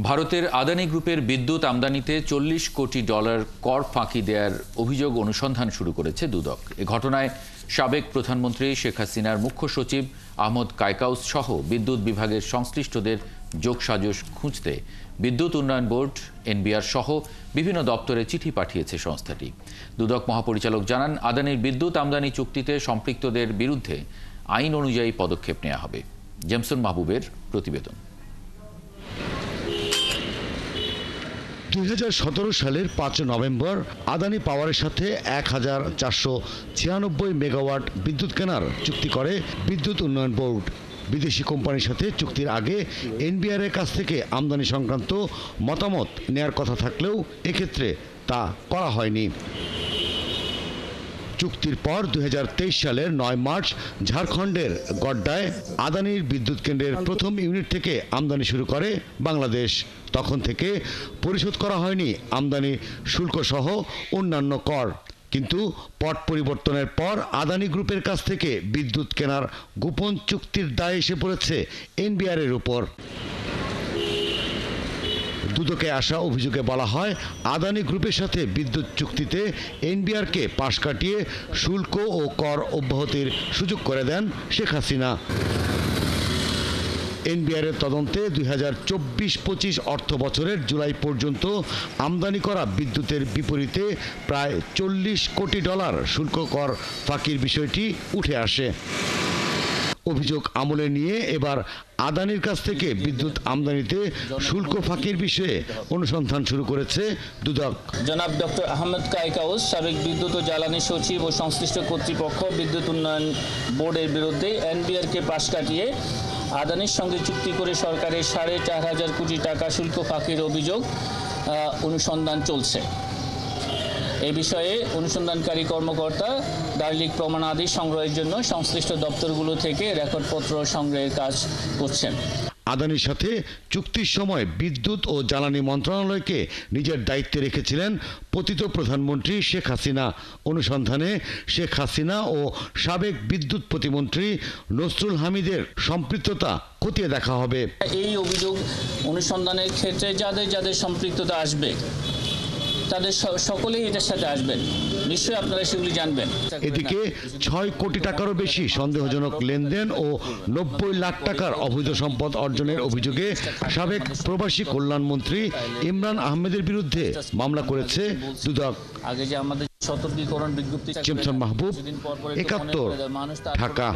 ভারতের আদানি গ্রুপের বিদ্যুৎ আমদানিতে $40 কোটি কর ফাঁকি দেওয়ার অভিযোগ অনুসন্ধান শুরু করেছে দুদক। এ ঘটনায় সাবেক প্রধানমন্ত্রী শেখ হাসিনার মুখ্য সচিব আহমদ কায়কাউস সহ বিদ্যুৎ বিভাগের সংশ্লিষ্টদের যোগসাজশ খুঁজতে বিদ্যুৎ উন্নয়ন বোর্ড, এনবিআর সহ বিভিন্ন দপ্তরে চিঠি পাঠিয়েছে সংস্থাটি। দুদক মহাপরিচালক জানান, আদানির বিদ্যুৎ আমদানি চুক্তিতে সম্পৃক্তদের বিরুদ্ধে আইন অনুযায়ী পদক্ষেপ নেওয়া হবে। জেমসন মাহবুবের প্রতিবেদন। 2017 সালের 5 নভেম্বর আদানি পাওয়ারের সাথে 1496 মেগাওয়াট বিদ্যুৎ কেনার চুক্তি করে বিদ্যুৎ উন্নয়ন বোর্ড। বিদেশি কোম্পানির সাথে চুক্তির আগে এনবিআর এর কাছ থেকে আমদানি সংক্রান্ত মতামত নেয়ার কথা থাকলেও এক্ষেত্রে তা করা হয়নি। চুক্তির পর 2023 সালের 9 মার্চ ঝাড়খণ্ডের গড্ডায় আদানির বিদ্যুৎ কেন্দ্রের প্রথম ইউনিট থেকে আমদানি শুরু করে বাংলাদেশ। তখন থেকে পরিশোধ করা হয়নি আমদানি শুল্ক সহ অন্যান্য কর। কিন্তু পট পরিবর্তনের পর আদানি গ্রুপের কাছ থেকে বিদ্যুৎ কেনার গোপন চুক্তির দায় এসে পড়েছে এনবিআর এর উপর। দুদকে আসা অভিযোগে বলা হয়, আদানি গ্রুপের সাথে বিদ্যুৎ চুক্তিতে এনবিআরকে পাশ কাটিয়ে শুল্ক ও কর অব্যাহতির সুযোগ করে দেন শেখ হাসিনা। এনবিআর এর তদন্তে 2024-25 অর্থ বছরের জুলাই পর্যন্ত আমদানি করা বিদ্যুতের বিপরীতে প্রায় $40 কোটি শুল্ক কর ফাঁকির বিষয়টি উঠে আসে। অভিযোগ আমলে নিয়ে এবার আদানির কাছ থেকে বিদ্যুৎ আমদানিতে শুল্ক ফাঁকির বিষয়ে অনুসন্ধান শুরু করেছে দুদক। জনাব ডক্টর আহমদ কায়কাউস, সাবেক বিদ্যুৎ ও জ্বালানি সচিব ও সংশ্লিষ্ট কর্তৃপক্ষ বিদ্যুৎ উন্নয়ন বোর্ডের বিরুদ্ধে এনবিআরকে পাশ কাটিয়ে আদানির সঙ্গে চুক্তি করে সরকারের 4,500 কোটি টাকা শুল্ক ফাঁকির অভিযোগ অনুসন্ধান চলছে। এ বিষয়ে অনুসন্ধানকারী কর্মকর্তা দালিলিক প্রমাণাদি সংগ্রহের জন্য সংশ্লিষ্ট দপ্তরগুলো থেকে রেকর্ডপত্র সংগ্রহের কাজ করছেন। আদানির সাথে চুক্তির সময় বিদ্যুৎ ও জ্বালানি মন্ত্রণালয়কে নিজের দায়িত্বে রেখেছিলেন পতিত প্রধানমন্ত্রী শেখ হাসিনা। অনুসন্ধানে শেখ হাসিনা ও সাবেক বিদ্যুৎ প্রতিমন্ত্রী নসরুল হামিদের সম্পৃক্ততা খতিয়ে দেখা হবে। এই অভিযোগ অনুসন্ধানের ক্ষেত্রে যাদের সম্পৃক্ততা আসবে তাদের সকলেই এটার সাথে আসবেন, নিশ্চয়ই আপনারা সেগুলি জানবেন। এদিকে 6 কোটি টাকারও বেশি সন্দেহজনক লেনদেন ও 90 লাখ টাকার অবৈধ সম্পদ অর্জনের অভিযোগে সাবেক প্রবাসী কল্যাণমন্ত্রী ইমরান আহমেদের বিরুদ্ধে মামলা করেছে দুদক। আগে যে আমাদের সতর্কীকরণ বিজ্ঞপ্তি, জেমসন মাহবুব, 71, ঢাকা।